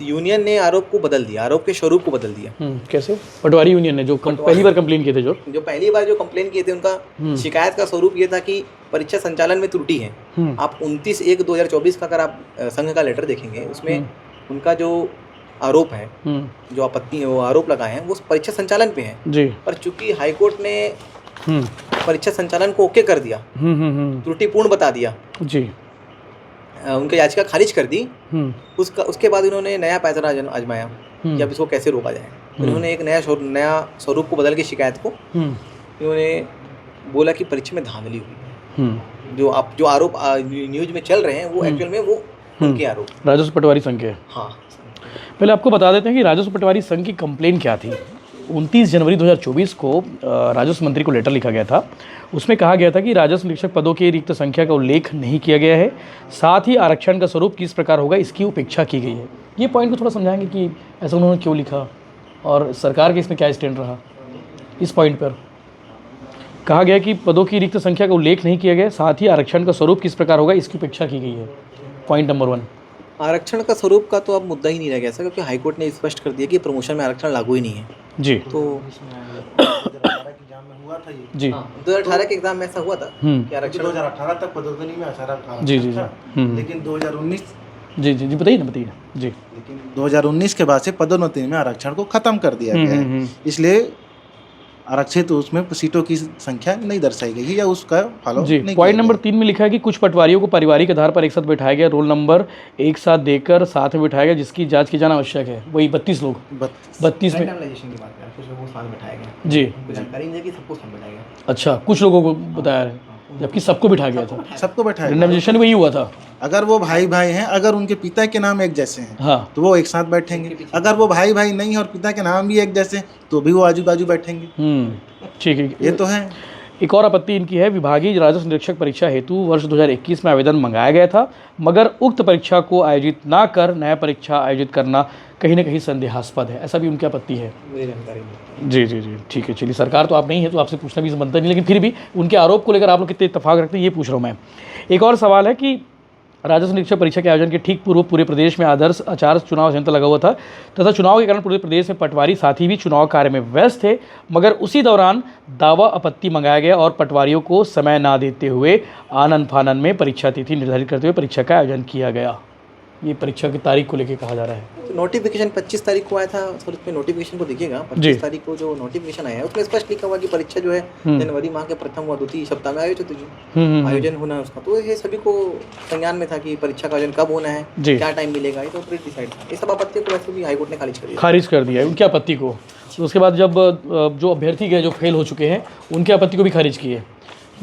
यूनियन ने आरोप को बदल दिया, आरोप के स्वरूप को बदल दिया। कैसे? पटवारी यूनियन ने जो पहली बार कंप्लेन किए थे, जो पहली बार जो कंप्लेन किए थे, उनका शिकायत का स्वरूप ये था कि परीक्षा संचालन में त्रुटि है। आप 29/1/2024 का अगर आप संघ का लेटर देखेंगे, उसमें उनका जो आरोप है, जो आपत्ति वो आरोप लगाए हैं, वो परीक्षा संचालन पे है जी। पर चूंकि हाईकोर्ट ने परीक्षा संचालन को ओके कर दिया, त्रुटिपूर्ण बता दिया जी, उनकी याचिका खारिज कर दी। उसके बाद उन्होंने नया पैंतरा आजमाया कि अब इसको कैसे रोका जाए। उन्होंने एक नया स्वरूप को बदल के शिकायत को उन्होंने बोला कि परीक्षा में धांधली हुई है। जो आरोप न्यूज में चल रहे हैं वो एक्चुअल में वो उनके आरोप राजस्व पटवारी संघ के। हाँ, पहले आपको बता देते हैं कि राजस्व पटवारी संघ की कंप्लेन क्या थी। 29 जनवरी 2024 को राजस्व मंत्री को लेटर लिखा गया था। उसमें कहा गया था कि राजस्व निरीक्षक पदों की रिक्त संख्या का उल्लेख नहीं किया गया है, साथ ही आरक्षण का स्वरूप किस प्रकार होगा इसकी उपेक्षा की गई है। ये पॉइंट को थोड़ा समझाएंगे कि ऐसा उन्होंने क्यों लिखा और सरकार के इसमें क्या स्टैंड रहा। इस पॉइंट पर कहा गया कि पदों की रिक्त संख्या का उल्लेख नहीं किया गया, साथ ही आरक्षण का स्वरूप किस प्रकार होगा इसकी उपेक्षा की गई है। पॉइंट नंबर 1, आरक्षण का स्वरूप का तो अब मुद्दा ही नहीं रह गया सर, क्योंकि हाईकोर्ट ने स्पष्ट कर दिया कि प्रमोशन में आरक्षण लागू ही नहीं है जी। तो 2018 के एग्जाम में ऐसा हुआ था कि आरक्षण 2018 तक पदोन्नति में आरक्षण जी, लेकिन 2019 जी बताइए जी। लेकिन 2019 के बाद से पदोन्नति में आरक्षण को खत्म कर दिया गया है, इसलिए आरक्षित उसमें सीटों की संख्या नहीं दर्शाई गई या उसका फॉलो नहीं। पॉइंट नंबर 3 में लिखा है कि कुछ पटवारियों को पारिवारिक आधार पर एक साथ बैठाया गया, रोल नंबर एक साथ देकर साथ में बिठाया गया, जिसकी जांच की जाना आवश्यक है। वही 32 लोग 32 में जी अच्छा, कुछ लोगों को बताया है जबकि सबको बिठा गया था, सबको बैठाया। रैंडमाइजेशन वही हुआ था। अगर वो भाई हैं, अगर उनके पिता के नाम एक जैसे हैं हाँ, तो वो एक साथ बैठेंगे। अगर वो भाई नहीं है और पिता के नाम भी एक जैसे हैं तो भी वो आजू बाजू बैठेंगे। ठीक है, ये तो है। एक और आपत्ति इनकी है, विभागीय राजस्व निरीक्षक परीक्षा हेतु वर्ष 2021 में आवेदन मंगाया गया था, मगर उक्त परीक्षा को आयोजित ना कर नया परीक्षा आयोजित करना कहीं ना कहीं संदेहास्पद है, ऐसा भी उनकी आपत्ति है। जी ठीक है, चलिए सरकार तो आप नहीं है तो आपसे पूछना भी बनता नहीं, लेकिन फिर भी उनके आरोप को लेकर आप लोग कितने इत्तेफाक रखते हैं ये पूछ रहा हूँ मैं। एक और सवाल है कि राजस्व निरीक्षक परीक्षा के आयोजन के ठीक पूर्व पूरे प्रदेश में आदर्श आचार चुनाव संहिता लगा हुआ था तथा चुनाव के कारण पूरे प्रदेश में पटवारी साथी भी चुनाव कार्य में व्यस्त थे, मगर उसी दौरान दावा आपत्ति मंगाया गया और पटवारियों को समय ना देते हुए आनन फानन में परीक्षा तिथि निर्धारित करते हुए परीक्षा का आयोजन किया गया। ये परीक्षा की तारीख को लेकर कहा जा रहा है। तो नोटिफिकेशन 25 तारीख को आया था सर, उसमें नोटिफिकेशन को देखिएगा 25 तारीख को जो नोटिफिकेशन आया है उसमें स्पष्ट लिखा हुआ कि परीक्षा जो है जनवरी माह के प्रथम व द्वितीय सप्ताह में आयोजन होना है उसका। तो ये सभी को संज्ञान में था कि परीक्षा का आयोजन कब होना है, क्या टाइम मिलेगा, ये तो पूरी डिसाइड था। ये सब आपत्ति को वैसे भी हाईकोर्ट ने खारिज कर दिया है उनकी आपत्ति को। तो उसके बाद जब जो अभ्यर्थी गए जो फेल हो चुके हैं उनकी आपत्ति को भी खारिज किए,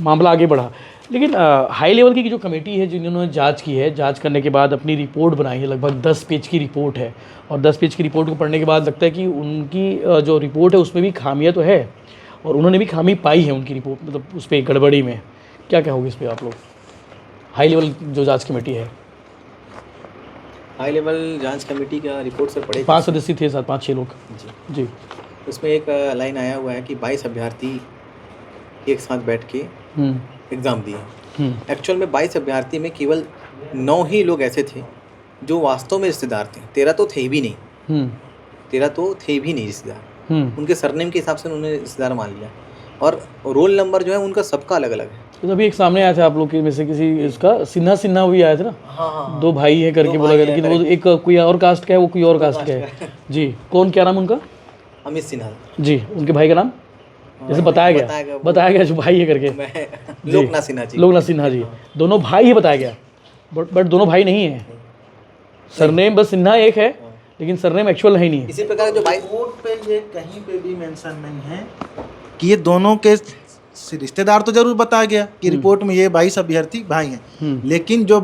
मामला आगे बढ़ा। लेकिन हाई लेवल की जो कमेटी है जिन्होंने जांच की है, जांच करने के बाद अपनी रिपोर्ट बनाई है, लगभग 10 पेज की रिपोर्ट है, और 10 पेज की रिपोर्ट को पढ़ने के बाद लगता है कि उनकी जो रिपोर्ट है उसमें भी खामियां तो है, और उन्होंने भी खामी पाई है उनकी रिपोर्ट, मतलब उस पर गड़बड़ी में। क्या कहोगे इस पर आप लोग, हाई लेवल जो जांच कमेटी है? हाई लेवल जांच कमेटी का रिपोर्ट सर पढ़े 5 सदस्य थे, 5-6 लोग जी। जी। उसमें एक लाइन आया हुआ है कि 22 अभ्यर्थी एक साथ बैठ के एग्ज़ाम दिए। एक्चुअल में 22 अभ्यर्थी में केवल 9 ही लोग ऐसे थे जो वास्तव में रिश्तेदार थे। 13 तो थे भी नहीं, 13 तो थे भी नहीं रिश्तेदार। उनके सरनेम के हिसाब से उन्होंने रिश्तेदार मान लिया, और रोल नंबर जो है उनका सबका अलग अलग है। तो अभी एक सामने आया था आप लोग के में से किसी इसका सिन्हा भी आया था ना, हाँ। 2 भाई हैं करके बोला गया, लेकिन वो एक कोई और कास्ट का है, वो कोई और कास्ट का है जी। कौन, क्या नाम उनका? अमित सिन्हा जी। उनके भाई का नाम जैसे बताया गया जो भाई है करके, लोकनाथ सिन्हा जी। लोकनाथ सिन्हा जी, दोनों भाई ही बताया गया, बट दोनों भाई नहीं है, सरनेम बस सिन्हा एक है, लेकिन सरनेम एक्चुअल है नहीं है। इसी प्रकार जो भाई रिपोर्ट पे ये कहीं पे भी मेंशन नहीं है कि ये दोनों के रिश्तेदार तो जरूर बताया गया कि रिपोर्ट में ये 22 अभ्यर्थी भाई हैं, लेकिन जो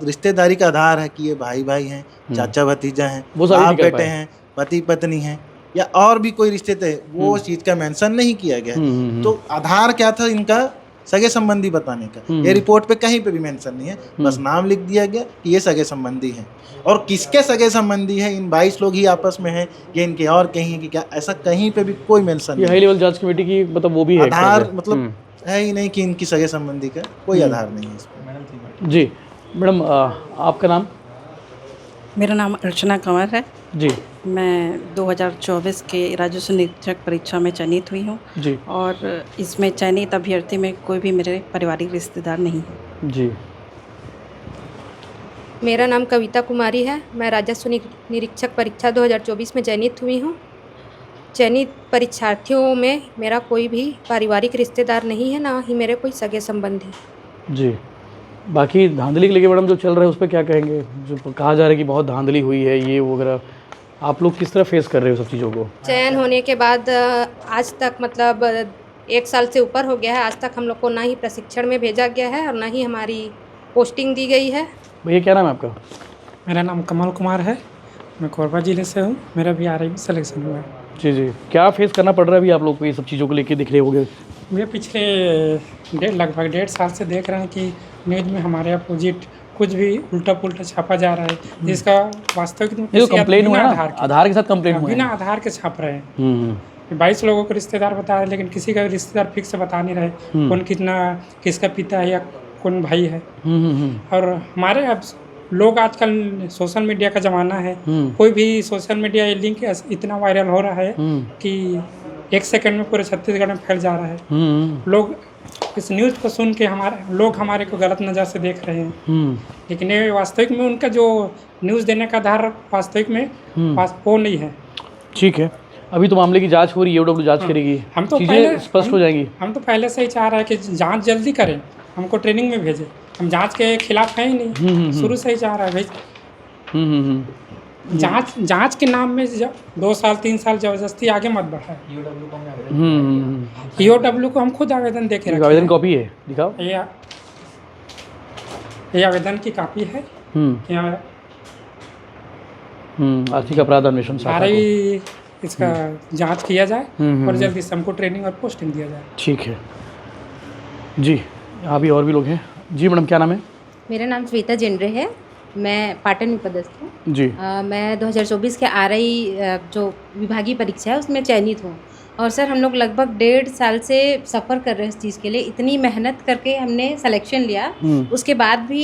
रिश्तेदारी का आधार है कि ये भाई हैं, चाचा भतीजा हैं, बाप बेटे हैं, पति पत्नी हैं, या और भी कोई रिश्ते थे, वो चीज का मेंशन नहीं किया गया। तो आधार क्या था इनका? सगे संबंधी बताने का। ये रिपोर्ट पे कहीं पे भी मेंशन नहीं है, बस नाम लिख दिया गया कि ये सगे संबंधी हैं, और किसके सगे संबंधी है, इन 22 लोग ही आपस में हैं या इनके और कहीं है कि क्या, ऐसा कहीं पे भी कोई मेंशन नहीं। हाई लेवल जांच कमेटी की मतलब वो भी है आधार, मतलब है ही नहीं कि इनकी सगे संबंधी का कोई आधार नहीं है इसमें। जी। मैडम आपका नाम? मेरा नाम अर्चना कंवर है जी। मैं 2024 के राजस्व निरीक्षक परीक्षा में चयनित हुई हूँ जी। और इसमें चयनित अभ्यर्थी में कोई भी मेरे पारिवारिक रिश्तेदार नहीं है जी। मेरा नाम कविता कुमारी है। मैं राजस्व निरीक्षक परीक्षा 2024 में चयनित हुई हूँ। चयनित परीक्षार्थियों में मेरा कोई भी पारिवारिक रिश्तेदार नहीं है, ना ही मेरे कोई सगे संबंधी। जी। बाकी धांधली के लेके मैडम जो चल रहा है उस पर क्या कहेंगे? जो कहा जा रहा है कि बहुत धांधली हुई है ये वगैरह, आप लोग किस तरह फेस कर रहे हो सब चीज़ों को? चयन होने के बाद आज तक मतलब 1 साल से ऊपर हो गया है, आज तक हम लोग को ना ही प्रशिक्षण में भेजा गया है और ना ही हमारी पोस्टिंग दी गई है। भैया क्या नाम है आपका? मेरा नाम कमल कुमार है, मैं कोरबा ज़िले से हूँ। मेरा भी RI में सिलेक्शन हुआ है। जी जी। क्या फेस करना पड़ रहा है अभी आप लोग को ये सब चीज़ों को लेके? दिख रहे होंगे ये पिछले लगभग 1.5 साल से देख रहे हैं कि न्यूज़ में हमारे अपोजिट कुछ भी उल्टा पुल्टा छापा जा रहा है, जिसका वास्तविक में कंप्लेन हुआ है, आधार के साथ कंप्लेन हुआ है, बिना आधार के छाप रहे हैं। 22 लोगों को रिश्तेदार बता रहे हैं, लेकिन किसी का रिश्तेदार फिक्स से बता नहीं रहे कौन कितना, किसका पिता है या कौन भाई है। और हमारे अब लोग आजकल सोशल मीडिया का ज़माना है, कोई भी सोशल मीडिया लिंक इतना वायरल हो रहा है कि 1 सेकंड में पूरे छत्तीसगढ़ में फैल जा रहा है। लोग इस न्यूज़ को सुन के हमारे को गलत नज़र से देख रहे हैं, लेकिन ये वास्तविक में उनका जो न्यूज़ देने का आधार वास्तविक में वो नहीं है। ठीक है, अभी तो मामले की जांच हो रही है, EOW जांच करेगी, हम तो चीज़ें स्पष्ट हो जाएंगी। हम तो पहले से ही चाह रहे हैं कि जांच जल्दी करें, हमको ट्रेनिंग में भेजें। हम जांच के खिलाफ हैं ही नहीं, शुरू से ही चाह रहा है भाई जांच के नाम में 2 साल 3 साल जबरदस्ती आगे मत बढ़ाए। EOW को हम खुद आवेदन दे के रखे हैं। आवेदन कॉपी है, दिखाओ। ये आवेदन की कॉपी है। यहाँ आर्थिक अपराध अन्वेषण शाखा को इसका जांच किया जाए और जल्दी से हमको ट्रेनिंग और पोस्टिंग दिया जाए। ठीक है जी। यहाँ भी और भी लोग हैं। जी मैडम क्या नाम है? मेरा नाम श्वेता जेंड्रे है, मैं पाटन में पदस्थ हूँ जी। मैं 2024 के RI जो विभागीय परीक्षा है उसमें चयनित हूँ। और सर हम लोग लगभग 1.5 साल से सफ़र कर रहे हैं इस चीज़ के लिए। इतनी मेहनत करके हमने सिलेक्शन लिया, उसके बाद भी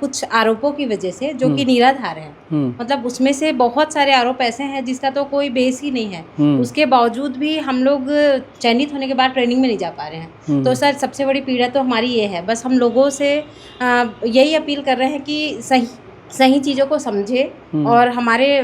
कुछ आरोपों की वजह से जो कि निराधार हैं, मतलब उसमें से बहुत सारे आरोप ऐसे हैं जिसका तो कोई बेस ही नहीं है, उसके बावजूद भी हम लोग चयनित होने के बाद ट्रेनिंग में नहीं जा पा रहे हैं। तो सर सबसे बड़ी पीड़ा तो हमारी ये है। बस हम लोगों से यही अपील कर रहे हैं कि सही चीज़ों को समझे और हमारे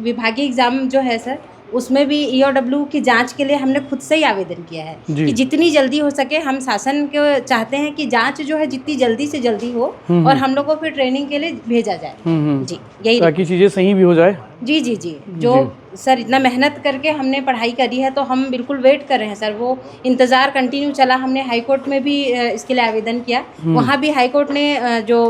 विभागीय एग्ज़ाम जो है सर उसमें भी EOW की जांच के लिए हमने खुद से ही आवेदन किया है कि जितनी जल्दी हो सके। हम शासन को चाहते हैं कि जांच जो है जितनी जल्दी से जल्दी हो और हम लोग को फिर ट्रेनिंग के लिए भेजा जाए। जी, यही ताकि चीज़ें सही भी हो जाए। जी जी जी, जो सर इतना मेहनत करके हमने पढ़ाई करी है तो हम बिल्कुल वेट कर रहे हैं सर। वो इंतज़ार कंटिन्यू चला। हमने हाई कोर्ट में भी इसके लिए आवेदन किया। वहाँ भी हाई कोर्ट ने जो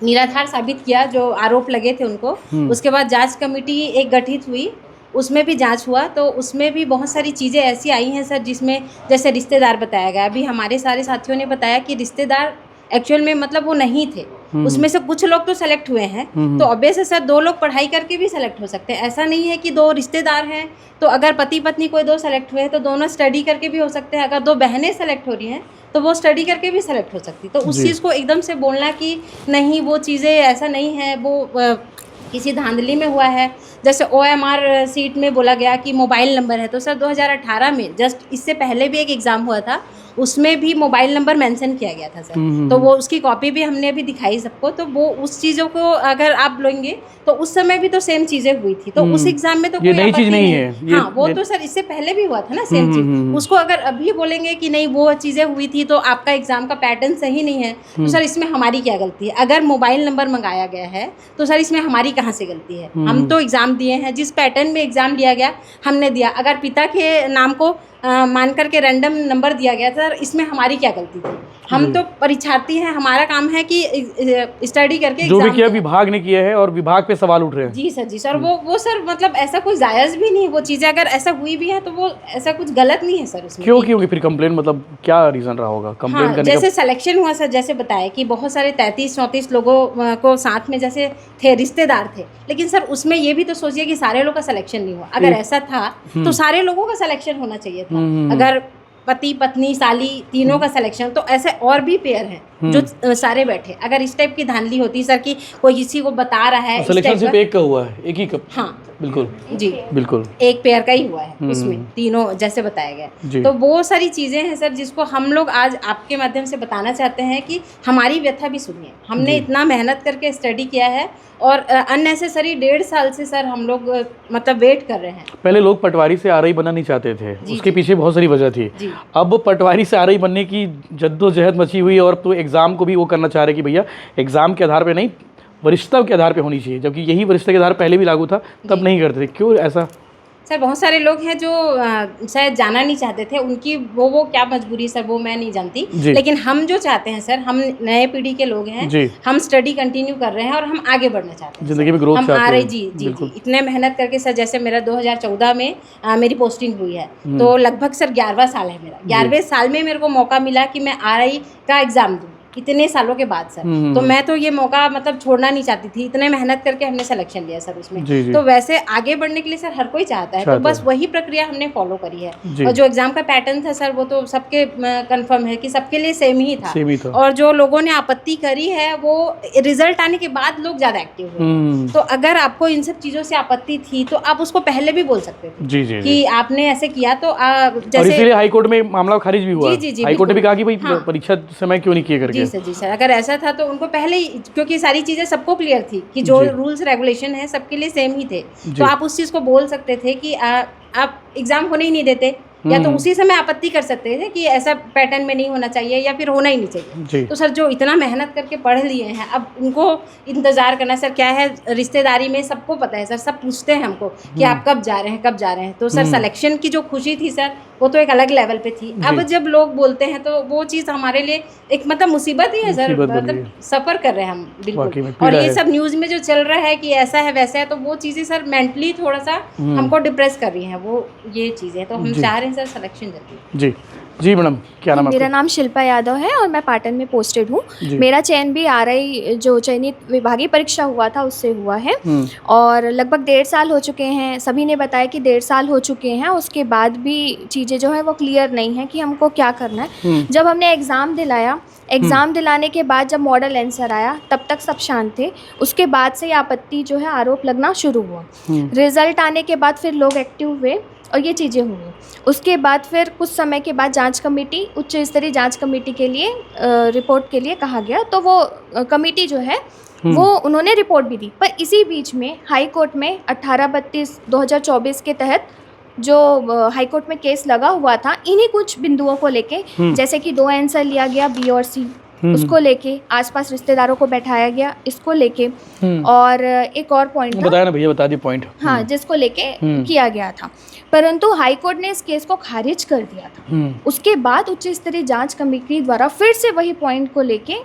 निराधार साबित किया, जो आरोप लगे थे उनको। उसके बाद जांच कमेटी एक गठित हुई, उसमें भी जांच हुआ तो उसमें भी बहुत सारी चीज़ें ऐसी आई हैं सर जिसमें जैसे रिश्तेदार बताया गया। अभी हमारे सारे साथियों ने बताया कि रिश्तेदार एक्चुअल में मतलब वो नहीं थे। उसमें से कुछ लोग तो सेलेक्ट हुए हैं, तो ऑब्वियस है सर 2 लोग पढ़ाई करके भी सेलेक्ट हो सकते हैं। ऐसा नहीं है कि 2 रिश्तेदार हैं तो अगर पति पत्नी कोई 2 सेलेक्ट हुए तो दोनों स्टडी करके भी हो सकते हैं। अगर 2 बहनें सेलेक्ट हो रही हैं तो वो स्टडी करके भी सेलेक्ट हो सकती। तो उस चीज़ को एकदम से बोलना कि नहीं वो चीज़ें ऐसा नहीं है, वो किसी धांधली में हुआ है। जैसे OMR सीट में बोला गया कि मोबाइल नंबर है, तो सर 2018 में जस्ट इससे पहले भी एक एग्ज़ाम हुआ था, उसमें भी मोबाइल नंबर मेंशन किया गया था सर। तो वो उसकी कॉपी भी हमने अभी दिखाई सबको। तो वो उस चीज़ों को अगर आप लेंगे तो उस समय भी तो सेम चीज़ें हुई थी। तो उस एग्ज़ाम में तो ये कोई नई चीज़ नहीं है। हाँ, वो तो सर इससे पहले भी हुआ था ना सेम चीज़। उसको अगर अभी बोलेंगे कि नहीं वो चीज़ें हुई थी तो आपका एग्ज़ाम का पैटर्न सही नहीं है, तो सर इसमें हमारी क्या गलती है? अगर मोबाइल नंबर मंगाया गया है तो सर इसमें हमारी कहाँ से गलती है? हम तो एग्ज़ाम दिए हैं, जिस पैटर्न में एग्ज़ाम लिया गया हमने दिया। अगर पिता के नाम को मान करके रैंडम नंबर दिया गया था, इसमें हमारी क्या गलती थी? हम तो परीक्षार्थी हैं, हमारा काम है कि स्टडी करके जो भी किया विभाग ने किया है और विभाग पे सवाल उठ रहे हैं। जी सर वो सर मतलब ऐसा कोई जायज़ भी नहीं है। वो चीज़ें अगर ऐसा हुई भी है तो वो ऐसा कुछ गलत नहीं है सर उसमें। क्यों होगी फिर कंप्लेन? मतलब क्या रीज़न रहा होगा कंप्लेन हाँ, करने जैसे सिलेक्शन हुआ सर, जैसे बताया कि बहुत सारे 33-34 लोगों को साथ में जैसे थे, रिश्तेदार थे, लेकिन सर उसमें ये भी तो सोचिए कि सारे लोगों का सिलेक्शन नहीं हुआ। अगर ऐसा था तो सारे लोगों का सिलेक्शन होना चाहिए था। अगर पति पत्नी साली तीनों का सिलेक्शन, तो ऐसे और भी पेयर हैं जो सारे बैठे। अगर इस टाइप की धांधली होती सर कि कोई किसी को बता रहा है, सिलेक्शन सिर्फ एक का हुआ है, एक ही का। हाँ बिल्कुल जी, बिल्कुल एक पेयर का ही हुआ है उसमें, तीनों जैसे बताया गया। तो वो सारी चीज़ें हैं सर जिसको हम लोग आज आपके माध्यम से बताना चाहते हैं कि हमारी व्यथा भी सुनिए। हमने इतना मेहनत करके स्टडी किया है और अननेसेसरी 1.5 साल से सर हम लोग मतलब वेट कर रहे हैं। पहले लोग पटवारी से आरआई बनना नहीं चाहते थे, उसके पीछे बहुत सारी वजह थी। अब पटवारी से आरआई बनने की जद्दोजहद मची हुई और तो एग्ज़ाम को भी वो करना चाह रहे कि भैया एग्ज़ाम के आधार पे नहीं, वरिष्ठता के आधार पे होनी चाहिए, जबकि यही वरिष्ठता के आधार पहले भी लागू था, तब नहीं करते थे। क्यों ऐसा? सर बहुत सारे लोग हैं जो शायद जाना नहीं चाहते थे, उनकी वो क्या मजबूरी सर वो मैं नहीं जानती। लेकिन हम जो चाहते हैं सर, हम नए पीढ़ी के लोग हैं, हम स्टडी कंटिन्यू कर रहे हैं और हम आगे बढ़ना चाहते हैं, जिंदगी में ग्रोथ हम चाहते हैं। आ रहे जी जी जी इतने मेहनत करके सर। जैसे मेरा 2014 में मेरी पोस्टिंग हुई है, तो लगभग सर 11वां साल है मेरा। 11वें साल में मेरे को मौका मिला कि मैं RI का एग्ज़ाम दूँ इतने सालों के बाद सर। तो मैं तो ये मौका मतलब छोड़ना नहीं चाहती थी, इतने मेहनत करके हमने सिलेक्शन लिया सर उसमें। तो वैसे आगे बढ़ने के लिए सर हर कोई चाहता है, तो बस वही प्रक्रिया हमने फॉलो करी है। और जो एग्जाम का पैटर्न था सर वो तो सबके कंफर्म है कि सबके लिए सेम ही था। और जो लोगों ने आपत्ति करी है वो रिजल्ट आने के बाद लोग ज़्यादा एक्टिव हुए। तो अगर आपको इन सब चीज़ों से आपत्ति थी तो आप उसको पहले भी बोल सकते थे कि आपने ऐसे किया। तो जैसे हाईकोर्ट में मामला खारिज भी हुआ, हाईकोर्ट ने भी कहा कि भाई परीक्षा समय क्यों नहीं किए करके। जी सर, अगर ऐसा था तो उनको पहले ही, क्योंकि सारी चीज़ें सबको क्लियर थी कि जो रूल्स रेगुलेशन है सबके लिए सेम ही थे, तो आप उस चीज़ को बोल सकते थे कि आप एग्ज़ाम होने ही नहीं देते, या तो उसी समय आपत्ति कर सकते थे कि ऐसा पैटर्न में नहीं होना चाहिए या फिर होना ही नहीं चाहिए। तो सर जो इतना मेहनत करके पढ़ लिए हैं, अब उनको इंतज़ार करना। सर क्या है, रिश्तेदारी में सबको पता है सर, सब पूछते हैं हमको कि आप कब जा रहे हैं, कब जा रहे हैं। तो सर सिलेक्शन की जो खुशी थी सर वो तो एक अलग लेवल पे थी। अब जब लोग बोलते हैं तो वो चीज़ हमारे लिए एक मतलब मुसीबत ही है सर, मतलब सफ़र कर रहे हैं हम बिल्कुल। और ये सब न्यूज़ में जो चल रहा है कि ऐसा है वैसा है, तो वो चीज़ें सर मेंटली थोड़ा सा हमको डिप्रेस कर रही हैं, वो ये चीज़ें। तो हम चाह रहे हैं सर सिलेक्शन जल्दी। जी मैडम, क्या नाम है? मेरा नाम शिल्पा यादव है और मैं पाटन में पोस्टेड हूँ। मेरा चयन भी RI जो चयनित विभागीय परीक्षा हुआ था उससे हुआ है, और लगभग 1.5 साल हो चुके हैं। सभी ने बताया कि 1.5 साल हो चुके हैं, उसके बाद भी चीज़ें जो है वो क्लियर नहीं है कि हमको क्या करना है। जब हमने एग्ज़ाम दिलाया, एग्ज़ाम दिलाने के बाद जब मॉडल आंसर आया तब तक सब शांत थे। उसके बाद से आपत्ति जो है आरोप लगना शुरू हुआ। रिज़ल्ट आने के बाद फिर लोग एक्टिव हुए और ये चीज़ें हुई। उसके बाद फिर कुछ समय के बाद जांच कमेटी, उच्च स्तरीय जांच कमेटी के लिए रिपोर्ट के लिए कहा गया। तो वो कमेटी जो है वो उन्होंने रिपोर्ट भी दी। पर इसी बीच में हाई कोर्ट में 1832/2024 के तहत जो हाई कोर्ट में केस लगा हुआ था, इन्हीं कुछ बिंदुओं को लेके, जैसे कि 2 आंसर लिया गया बी और सी, उसको लेके आसपास रिश्तेदारों को बैठाया गया, इसको लेके, और एक और पॉइंट बताया ना भैया, बता दिए पॉइंट। हाँ, जिसको लेके किया गया था, परंतु हाई कोर्ट ने इस केस को खारिज कर दिया था। उसके बाद उच्च स्तरीय जांच कमेटी द्वारा फिर से वही पॉइंट को लेके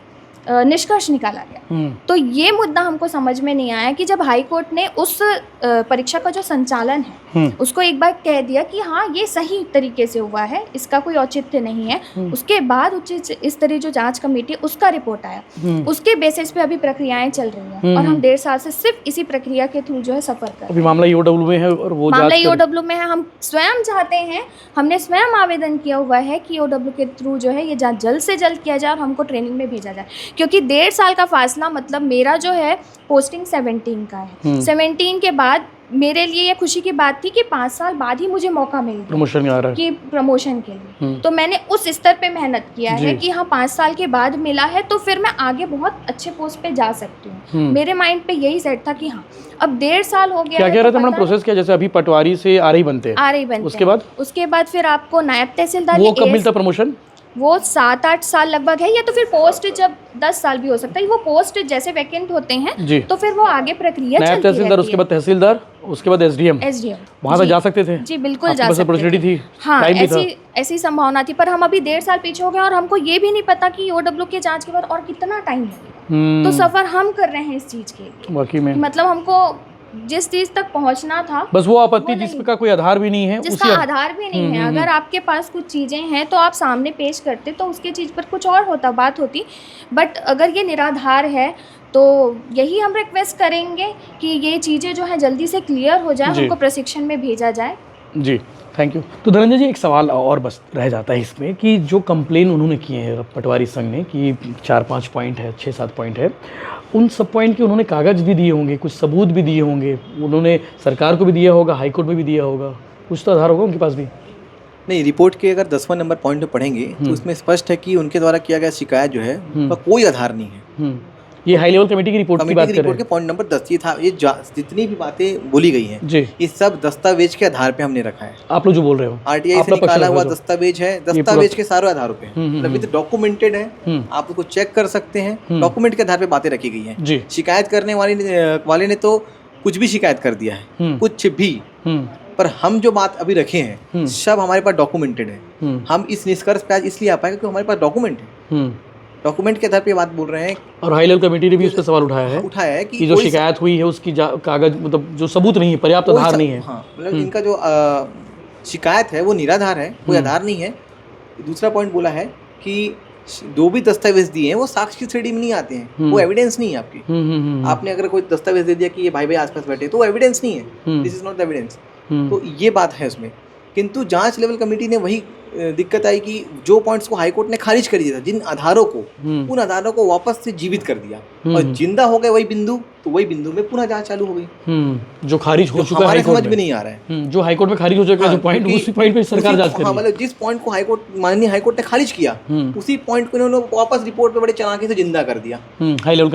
निष्कर्ष निकाला गया। तो ये मुद्दा हमको समझ में नहीं आया कि जब हाई कोर्ट ने उस परीक्षा का जो संचालन है उसको एक बार कह दिया कि हाँ ये सही तरीके से हुआ है, इसका कोई औचित्य नहीं है, उसके बाद उच्च स्तरीय जो जांच कमेटी उसका रिपोर्ट आया, उसके बेसिस पे अभी प्रक्रियाएं चल रही हैं और हम 1.5 साल से सिर्फ इसी प्रक्रिया के थ्रू जो है सफर कर रहे हैं। अभी मामला ईओडब्ल्यू में है और वो मामला ईओडब्ल्यू में है। हम स्वयं चाहते हैं, हमने स्वयं आवेदन किया हुआ है कि ईओडब्ल्यू के थ्रू जो है ये जांच जल्द से जल्द किया जाए और हमको ट्रेनिंग में भेजा जाए, क्योंकि 1.5 साल का फासला, मतलब मेरा जो है पोस्टिंग 17 का है। 17 के बाद मेरे लिए ये खुशी की बात थी कि 5 साल बाद ही मुझे मौका मिल गया प्रमोशन आ रहा है कि प्रमोशन के लिए। तो मैंने उस स्तर पे मेहनत किया है कि हाँ 5 साल के बाद मिला है तो फिर मैं आगे बहुत अच्छे पोस्ट पे जा सकती हूँ। मेरे माइंड पे यही सेट था कि हाँ अब 1.5 साल हो गया। क्या कह रहे थे मैडम प्रोसेस क्या, जैसे अभी पटवारी से आरआई बनते हैं, उसके बाद फिर आपको नायब तहसीलदार, वो कब मिलता प्रमोशन? वो 7-8 साल लगभग है, या तो फिर पोस्ट जब 10 साल भी हो सकता है, वो पोस्ट जैसे वैकेंट होते हैं तो फिर वो आगे प्रक्रिया नायब तहसीलदार, उसके बाद तहसीलदार, उसके बाद एसडीएम वहां तक जा सकते थे? जी बिल्कुल जा सकते अपॉर्चुनिटी थी। हाँ, ऐसी संभावना थी, पर हम अभी 1.5 साल पीछे हो गए और हमको ये भी नहीं पता कि ईओडब्ल्यू के जांच के बाद और कितना टाइम लगेगा। तो सफर हम कर रहे हैं इस चीज के लिए, वाकई में मतलब हमको जिस चीज तक पहुंचना था, बस वो आपत्ति जिसका कोई आधार भी नहीं है, जिसका आधार भी नहीं है। अगर आपके पास कुछ चीजें हैं तो आप सामने पेश करते तो उसके चीज पर कुछ और होता, बात होती, बट अगर ये निराधार है तो यही हम रिक्वेस्ट करेंगे कि ये चीजें जो है जल्दी से क्लियर हो जाए, हमको प्रशिक्षण में भेजा जाए। जी थैंक यू। तो धनंजय जी, एक सवाल और बस रह जाता है इसमें कि जो कंप्लेन उन्होंने किए हैं पटवारी संघ ने कि 4-5 पॉइंट है, 6-7 पॉइंट है, उन सब पॉइंट के उन्होंने कागज़ भी दिए होंगे, कुछ सबूत भी दिए होंगे, उन्होंने सरकार को भी दिया होगा, हाई कोर्ट में भी दिया होगा, कुछ तो आधार होगा उनके पास भी? नहीं, रिपोर्ट के अगर 10वां नंबर पॉइंट में पढ़ेंगे तो उसमें स्पष्ट है कि उनके द्वारा किया गया शिकायत जो है उसका कोई आधार नहीं है। ये हाई लेवल कमेटी की रिपोर्ट की बात कर रहे हैं। रिपोर्ट के पॉइंट नंबर 10 ये था, ये जितनी भी बातें बोली गई हैं ये सब दस्तावेज के आधार पे हमने रखा है। आप लोग जो बोल रहे हो आरटीआई से निकाला हुआ दस्तावेज है, दस्तावेज के सारे आधारों पे, मतलब डॉक्यूमेंटेड है, आप उसको चेक कर सकते हैं, डॉक्यूमेंट के आधार पे बातें रखी गई हैं। शिकायत करने वाले ने तो कुछ भी शिकायत कर दिया है, कुछ भी, पर हम जो बात अभी रखे हैं सब हमारे पास डॉक्यूमेंटेड है। हम इस निष्कर्ष पे आज इसलिए आ पाए क्योंकि हमारे पास डॉक्यूमेंट है, डॉक्यूमेंट के आधार पे बात बोल रहे हैं। और हाई लेवल कमेटी ने भी उस पर सवाल उठाया है कि जो शिकायत हुई है उसकी कागज, मतलब जो सबूत नहीं है, पर्याप्त आधार नहीं है। हाँ, मतलब इनका जो शिकायत है वो निराधार है, कोई आधार नहीं है। दूसरा पॉइंट बोला है कि जो भी दस्तावेज दिए हैं वो साक्ष्य की श्रेणी में नहीं आते हैं, वो एविडेंस नहीं है आपकी। आपने अगर कोई दस्तावेज दे दिया कि ये भाई भाई आसपास बैठे, तो वो एविडेंस नहीं है, this is not the evidence. तो ये बात है उसमें। किंतु जांच लेवल कमेटी ने वही दिक्कत आई कि जो पॉइंट्स को हाई कोर्ट ने खारिज कर दिया था, जिन आधारों को, उन आधारों को वापस से जीवित कर दिया और जिंदा हो गए वही बिंदु, तो वही बिंदु में पुनः जांच चालू हो गई, जो खारिज हो चुका है, हमारे समझ में नहीं आ रहा है, जो हाई कोर्ट में खारिज हो चुका है, जो पॉइंट, उसी पॉइंट पे सरकार जांच कर रही है। मतलब जिस पॉइंट को माननीय हाई कोर्ट ने खारिज किया, उसी पॉइंट को इन्होंने वापस रिपोर्ट पे बड़े चालाकी से जिंदा कर दिया हाई लेवल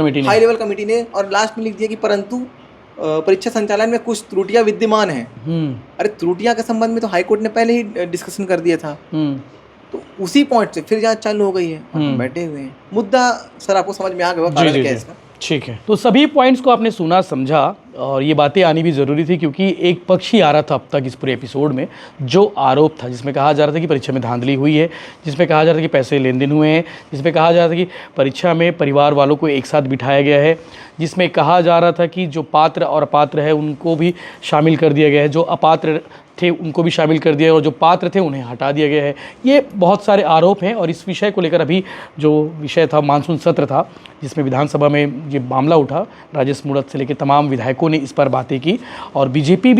कमेटी ने, और लास्ट में लिख दिया कि परंतु परीक्षा संचालन में कुछ त्रुटियां विद्यमान हैं। अरे त्रुटियां के संबंध में तो हाई कोर्ट ने पहले ही डिस्कशन कर दिया था, तो उसी पॉइंट से फिर जांच चालू हो गई है और हम बैठे हुए हैं। मुद्दा सर आपको समझ में आ गया कारण क्या है इसका? ठीक है, तो सभी पॉइंट्स को आपने सुना, समझा, और ये बातें आनी भी ज़रूरी थी क्योंकि एक पक्ष ही आ रहा था अब तक इस पूरे एपिसोड में, जो आरोप था, जिसमें कहा जा रहा था कि परीक्षा में धांधली हुई है, जिसमें कहा जा रहा था कि पैसे लेन देन हुए हैं, जिसमें कहा जा रहा था कि परीक्षा में परिवार वालों को एक साथ बिठाया गया है, जिसमें कहा जा रहा था कि जो पात्र और अपात्र है उनको भी शामिल कर दिया गया है, जो अपात्र थे उनको भी शामिल कर दिया है और जो पात्र थे उन्हें हटा दिया गया है। ये बहुत सारे आरोप हैं और इस विषय को लेकर अभी जो विषय था, मानसून सत्र था जिसमें विधानसभा में ये मामला उठा, राजेश मूणत से लेकर तमाम विधायकों ने इस पर बातें की और बीजेपी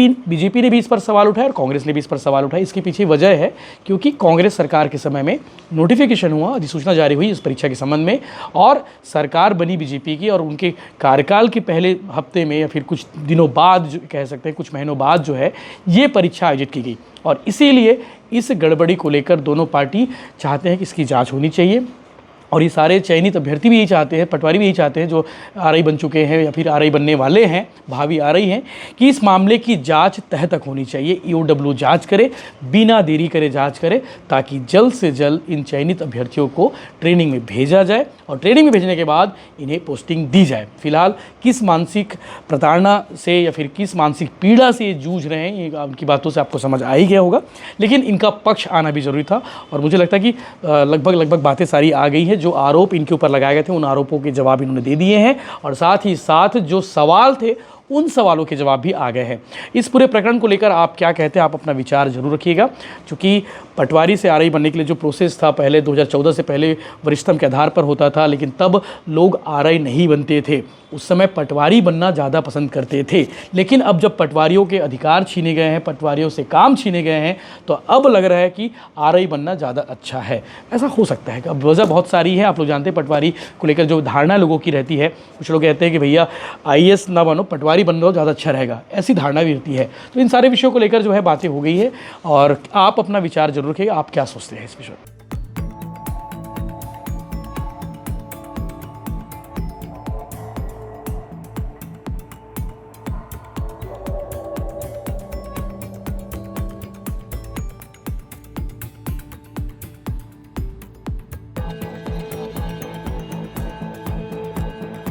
ने भी इस पर सवाल उठाया और कांग्रेस ने भी इस पर सवाल उठाया। इसके पीछे वजह है क्योंकि कांग्रेस सरकार के समय में नोटिफिकेशन हुआ, अधिसूचना जारी हुई इस परीक्षा के संबंध में और सरकार बनी बीजेपी की और उनके कार्यकाल के पहले हफ्ते में या फिर कुछ दिनों बाद, जो कह सकते हैं कुछ महीनों बाद जो है ये परीक्षा आयोजित की गई और इसीलिए इस गड़बड़ी को लेकर दोनों पार्टी चाहते हैं कि इसकी जांच होनी चाहिए और ये सारे चयनित अभ्यर्थी भी यही चाहते हैं, पटवारी भी यही चाहते हैं जो आरआई बन चुके हैं या फिर आरआई बनने वाले हैं, भावी आरआई हैं, कि इस मामले की जांच तह तक होनी चाहिए। ईओडब्ल्यू जांच करे, बिना देरी करे जांच करे, ताकि जल्द से जल्द इन चयनित अभ्यर्थियों को ट्रेनिंग में भेजा जाए और ट्रेनिंग में भेजने के बाद इन्हें पोस्टिंग दी जाए। फिलहाल किस मानसिक प्रताड़ना से या फिर किस मानसिक पीड़ा से ये जूझ रहे हैं, ये उनकी बातों से आपको समझ आ ही गया होगा, लेकिन इनका पक्ष आना भी ज़रूरी था। और मुझे लगता है कि लगभग बातें सारी आ गई है। जो आरोप इनके ऊपर लगाए गए थे उन आरोपों के जवाब इन्होंने दे दिए हैं और साथ ही साथ जो सवाल थे उन सवालों के जवाब भी आ गए हैं। इस पूरे प्रकरण को लेकर आप क्या कहते हैं, आप अपना विचार जरूर रखिएगा। क्योंकि पटवारी से आरआई बनने के लिए जो प्रोसेस था पहले 2014 से पहले वरिष्ठतम के आधार पर होता था, लेकिन तब लोग आरआई नहीं बनते थे, उस समय पटवारी बनना ज़्यादा पसंद करते थे। लेकिन अब जब पटवारियों के अधिकार छीने गए हैं, पटवारियों से काम छीने गए हैं, तो अब लग रहा है कि आरआई बनना ज़्यादा अच्छा है। ऐसा हो सकता है। अब वजह बहुत सारी है, आप लोग जानते हैं पटवारी को लेकर जो धारणा लोगों की रहती है। कुछ लोग कहते हैं कि भैया आईएएस ना बनो, पटवारी बन लो ज़्यादा अच्छा रहेगा, ऐसी धारणा भी रहती है। तो इन सारे विषयों को लेकर जो है बातें हो गई है और आप अपना विचार जरूर रखिएगा। आप क्या सोचते हैं इस विषय में?